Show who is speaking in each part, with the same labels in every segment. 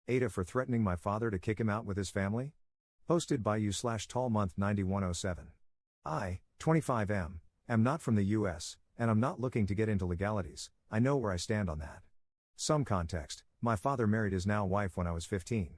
Speaker 1: AITAH for threatening my father to kick him out with his family? Posted by you/tallmonth9107. I, 25M, am not from the US, and I'm not looking to get into legalities. I know where I stand on that. Some context: my father married his now wife when I was 15.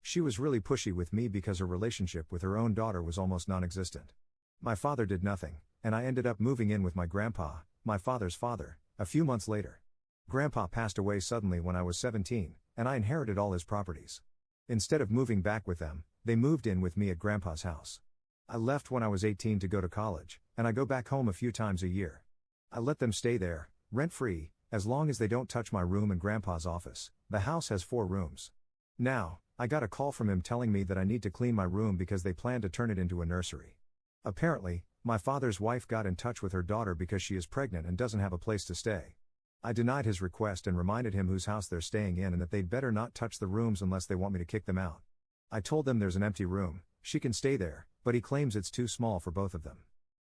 Speaker 1: She was really pushy with me because her relationship with her own daughter was almost non-existent. My father did nothing, and I ended up moving in with my grandpa, my father's father, a few months later. Grandpa passed away suddenly when I was 17, and I inherited all his properties. Instead of moving back with them, they moved in with me at Grandpa's house. I left when I was 18 to go to college, and I go back home a few times a year. I let them stay there, rent-free, as long as they don't touch my room and Grandpa's office. The house has 4 rooms. Now, I got a call from him telling me that I need to clean my room because they plan to turn it into a nursery. Apparently, my father's wife got in touch with her daughter because she is pregnant and doesn't have a place to stay. I denied his request and reminded him whose house they're staying in and that they'd better not touch the rooms unless they want me to kick them out. I told them there's an empty room, she can stay there, but he claims it's too small for both of them.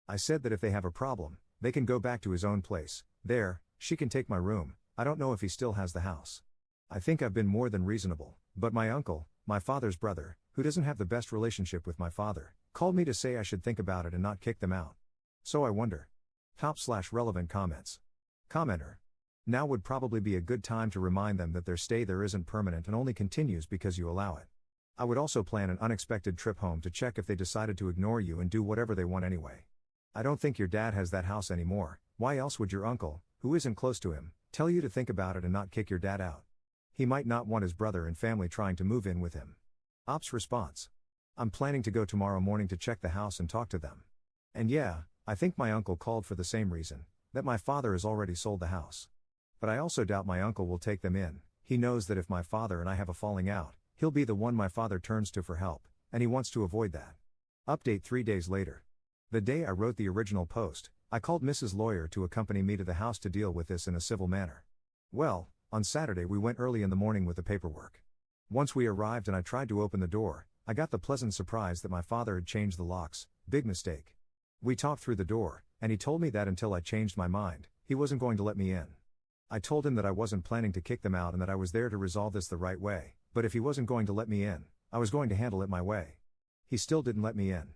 Speaker 1: I said that if they have a problem, they can go back to his own place. There, she can take my room. I don't know if he still has the house. I think I've been more than reasonable, but my uncle, my father's brother, who doesn't have the best relationship with my father, called me to say I should think about it and not kick them out. So I wonder. Top/relevant comments. Commenter. Now would probably be a good time to remind them that their stay there isn't permanent and only continues because you allow it. I would also plan an unexpected trip home to check if they decided to ignore you and do whatever they want anyway. I don't think your dad has that house anymore. Why else would your uncle, who isn't close to him, tell you to think about it and not kick your dad out? He might not want his brother and family trying to move in with him. Ops response. I'm planning to go tomorrow morning to check the house and talk to them. And yeah, I think my uncle called for the same reason, that my father has already sold the house. But I also doubt my uncle will take them in. He knows that if my father and I have a falling out, he'll be the one my father turns to for help, and he wants to avoid that. Update 3 days later. The day I wrote the original post, I called Mrs. Lawyer to accompany me to the house to deal with this in a civil manner. Well, on Saturday we went early in the morning with the paperwork. Once we arrived and I tried to open the door, I got the pleasant surprise that my father had changed the locks. Big mistake. We talked through the door, and he told me that until I changed my mind, he wasn't going to let me in. I told him that I wasn't planning to kick them out and that I was there to resolve this the right way, but if he wasn't going to let me in, I was going to handle it my way. He still didn't let me in.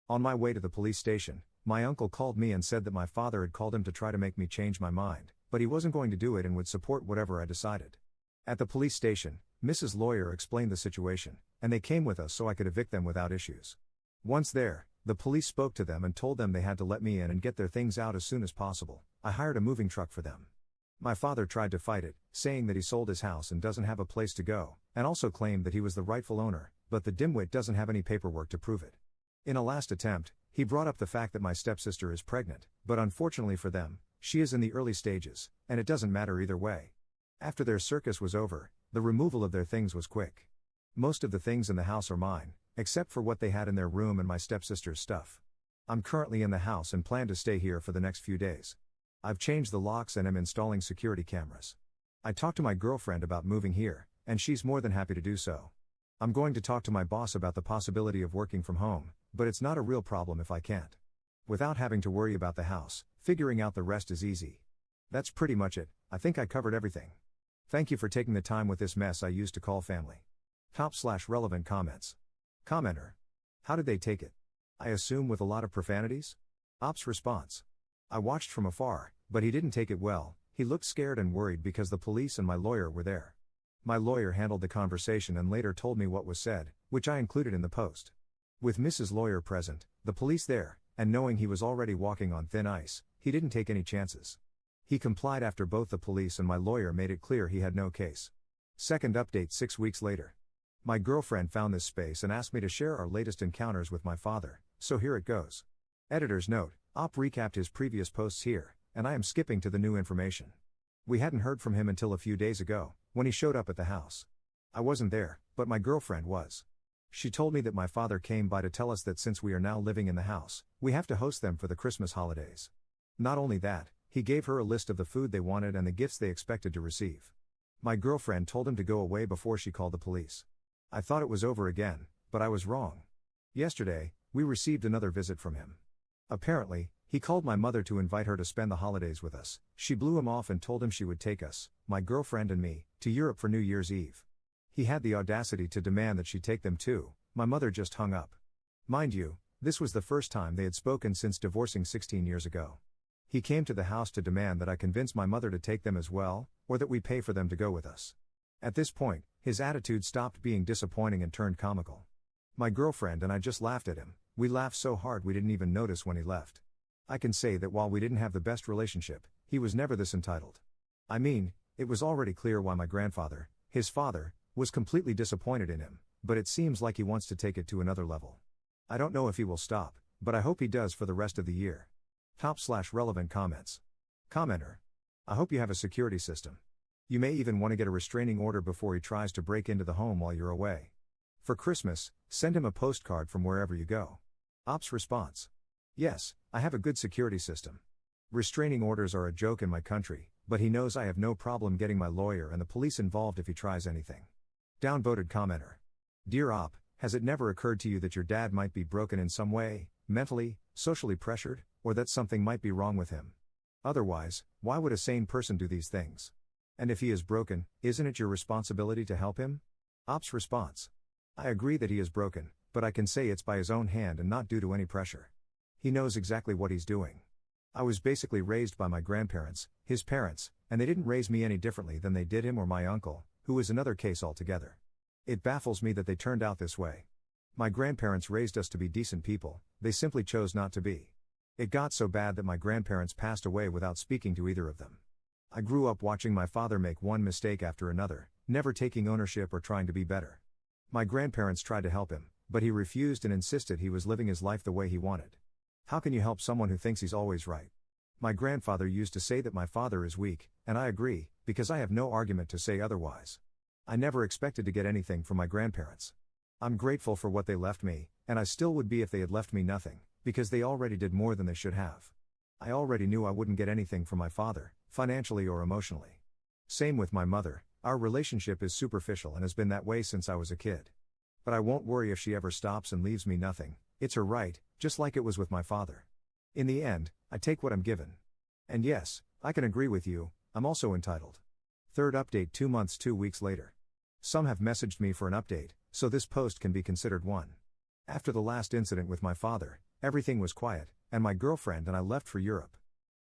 Speaker 1: On my way to the police station, my uncle called me and said that my father had called him to try to make me change my mind, but he wasn't going to do it and would support whatever I decided. At the police station, Mrs. Lawyer explained the situation, and they came with us so I could evict them without issues. Once there, the police spoke to them and told them they had to let me in and get their things out as soon as possible. I hired a moving truck for them. My father tried to fight it, saying that he sold his house and doesn't have a place to go, and also claimed that he was the rightful owner, but the dimwit doesn't have any paperwork to prove it. In a last attempt, he brought up the fact that my stepsister is pregnant, but unfortunately for them, she is in the early stages, and it doesn't matter either way. After their circus was over, the removal of their things was quick. Most of the things in the house are mine, except for what they had in their room and my stepsister's stuff. I'm currently in the house and plan to stay here for the next few days. I've changed the locks and am installing security cameras. I talked to my girlfriend about moving here, and she's more than happy to do so. I'm going to talk to my boss about the possibility of working from home, but it's not a real problem if I can't. Without having to worry about the house, figuring out the rest is easy. That's pretty much it. I think I covered everything. Thank you for taking the time with this mess I used to call family. Top/relevant comments. Commenter. How did they take it? I assume with a lot of profanities? Ops response. I watched from afar, but he didn't take it well. He looked scared and worried because the police and my lawyer were there. My lawyer handled the conversation and later told me what was said, which I included in the post. With Mrs. Lawyer present, the police there, and knowing he was already walking on thin ice, he didn't take any chances. He complied after both the police and my lawyer made it clear he had no case. Second update 6 weeks later. My girlfriend found this space and asked me to share our latest encounters with my father, so here it goes. Editor's note, Op recapped his previous posts here, and I am skipping to the new information. We hadn't heard from him until a few days ago, when he showed up at the house. I wasn't there, but my girlfriend was. She told me that my father came by to tell us that since we are now living in the house, we have to host them for the Christmas holidays. Not only that, he gave her a list of the food they wanted and the gifts they expected to receive. My girlfriend told him to go away before she called the police. I thought it was over again, but I was wrong. Yesterday, we received another visit from him. Apparently, he called my mother to invite her to spend the holidays with us. She blew him off and told him she would take us, my girlfriend and me, to Europe for New Year's Eve. He had the audacity to demand that she take them too. My mother just hung up. Mind you, this was the first time they had spoken since divorcing 16 years ago. He came to the house to demand that I convince my mother to take them as well, or that we pay for them to go with us. At this point, his attitude stopped being disappointing and turned comical. My girlfriend and I just laughed at him. We laughed so hard we didn't even notice when he left. I can say that while we didn't have the best relationship, he was never this entitled. I mean, it was already clear why my grandfather, his father, was completely disappointed in him, but it seems like he wants to take it to another level. I don't know if he will stop, but I hope he does for the rest of the year. Top/relevant comments. Commenter. I hope you have a security system. You may even want to get a restraining order before he tries to break into the home while you're away. For Christmas, send him a postcard from wherever you go. Ops response. Yes, I have a good security system. Restraining orders are a joke in my country, but he knows I have no problem getting my lawyer and the police involved if he tries anything. Downvoted commenter. Dear Op, has it never occurred to you that your dad might be broken in some way, mentally, socially pressured, or that something might be wrong with him? Otherwise, why would a sane person do these things? And if he is broken, isn't it your responsibility to help him? Op's response. I agree that he is broken, but I can say it's by his own hand and not due to any pressure. He knows exactly what he's doing. I was basically raised by my grandparents, his parents, and they didn't raise me any differently than they did him or my uncle, who is another case altogether. It baffles me that they turned out this way. My grandparents raised us to be decent people, they simply chose not to be. It got so bad that my grandparents passed away without speaking to either of them. I grew up watching my father make one mistake after another, never taking ownership or trying to be better. My grandparents tried to help him, but he refused and insisted he was living his life the way he wanted. How can you help someone who thinks he's always right? My grandfather used to say that my father is weak, and I agree, because I have no argument to say otherwise. I never expected to get anything from my grandparents. I'm grateful for what they left me, and I still would be if they had left me nothing, because they already did more than they should have. I already knew I wouldn't get anything from my father, financially or emotionally. Same with my mother, our relationship is superficial and has been that way since I was a kid. But I won't worry if she ever stops and leaves me nothing, it's her right, just like it was with my father. In the end, I take what I'm given. And yes, I can agree with you, I'm also entitled. Third update 2 months 2 weeks later. Some have messaged me for an update, so this post can be considered one. After the last incident with my father, everything was quiet, and my girlfriend and I left for Europe.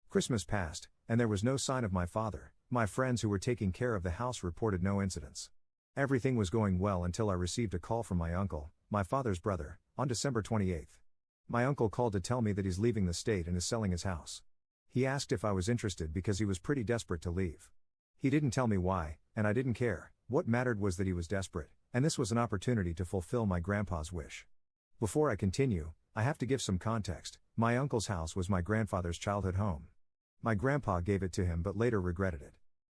Speaker 1: Christmas passed, and there was no sign of my father. My friends who were taking care of the house reported no incidents. Everything was going well until I received a call from my uncle, my father's brother, on December 28th. My uncle called to tell me that he's leaving the state and is selling his house. He asked if I was interested because he was pretty desperate to leave. He didn't tell me why, and I didn't care. What mattered was that he was desperate, and this was an opportunity to fulfill my grandpa's wish. Before I continue, I have to give some context. My uncle's house was my grandfather's childhood home. My grandpa gave it to him but later regretted it.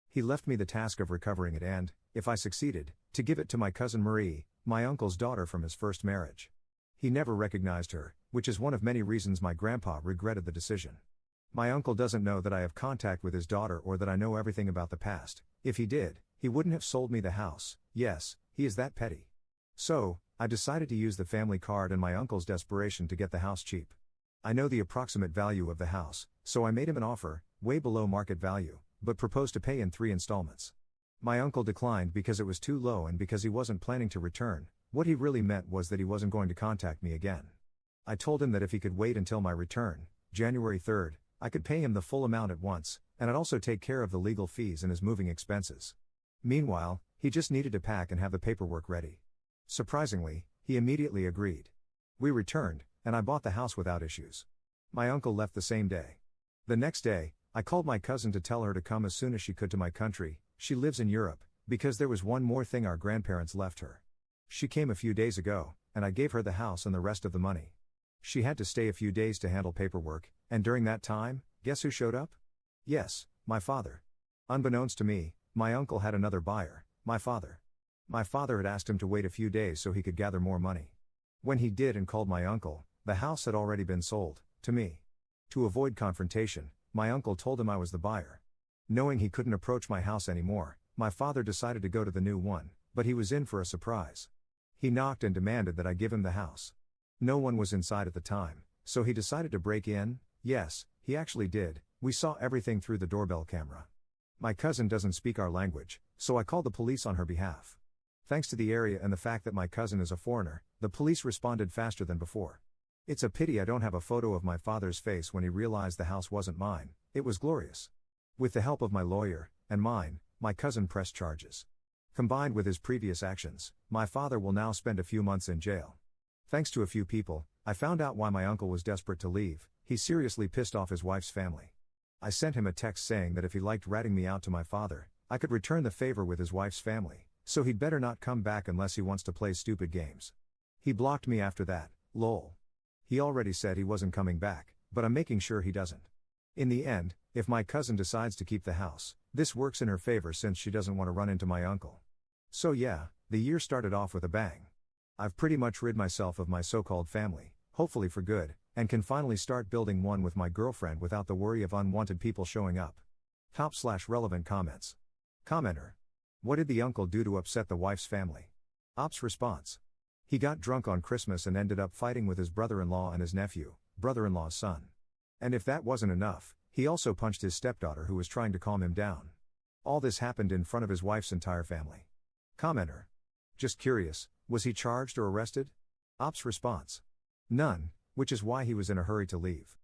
Speaker 1: He left me the task of recovering it and, if I succeeded, to give it to my cousin Marie, my uncle's daughter from his first marriage. He never recognized her, which is one of many reasons my grandpa regretted the decision. My uncle doesn't know that I have contact with his daughter or that I know everything about the past. If he did, he wouldn't have sold me the house. Yes, he is that petty. So, I decided to use the family card and my uncle's desperation to get the house cheap. I know the approximate value of the house, so I made him an offer, way below market value, but proposed to pay in 3 installments. My uncle declined because it was too low and because he wasn't planning to return. What he really meant was that he wasn't going to contact me again. I told him that if he could wait until my return, January 3rd, I could pay him the full amount at once, and I'd also take care of the legal fees and his moving expenses. Meanwhile, he just needed to pack and have the paperwork ready. Surprisingly, he immediately agreed. We returned, and I bought the house without issues. My uncle left the same day. The next day, I called my cousin to tell her to come as soon as she could to my country. She lives in Europe, because there was one more thing our grandparents left her. She came a few days ago, and I gave her the house and the rest of the money. She had to stay a few days to handle paperwork, and during that time, guess who showed up? Yes, my father. Unbeknownst to me, my uncle had another buyer, my father. My father had asked him to wait a few days so he could gather more money. When he did and called my uncle, the house had already been sold, to me. To avoid confrontation, my uncle told him I was the buyer. Knowing he couldn't approach my house anymore, my father decided to go to the new one, but he was in for a surprise. He knocked and demanded that I give him the house. No one was inside at the time, so he decided to break in. Yes, he actually did. We saw everything through the doorbell camera. My cousin doesn't speak our language, so I called the police on her behalf. Thanks to the area and the fact that my cousin is a foreigner, the police responded faster than before. It's a pity I don't have a photo of my father's face when he realized the house wasn't mine. It was glorious. With the help of my lawyer, and mine, my cousin pressed charges. Combined with his previous actions, my father will now spend a few months in jail. Thanks to a few people, I found out why my uncle was desperate to leave. He seriously pissed off his wife's family. I sent him a text saying that if he liked ratting me out to my father, I could return the favor with his wife's family, so he'd better not come back unless he wants to play stupid games. He blocked me after that, lol. He already said he wasn't coming back, but I'm making sure he doesn't. In the end, if my cousin decides to keep the house, this works in her favor since she doesn't want to run into my uncle. So yeah, the year started off with a bang. I've pretty much rid myself of my so-called family, hopefully for good, and can finally start building one with my girlfriend without the worry of unwanted people showing up. Top/relevant comments. Commenter. What did the uncle do to upset the wife's family? Ops response. He got drunk on Christmas and ended up fighting with his brother-in-law and his nephew, brother-in-law's son. And if that wasn't enough, he also punched his stepdaughter who was trying to calm him down. All this happened in front of his wife's entire family. Commenter. Just curious, was he charged or arrested? Ops response. None, which is why he was in a hurry to leave.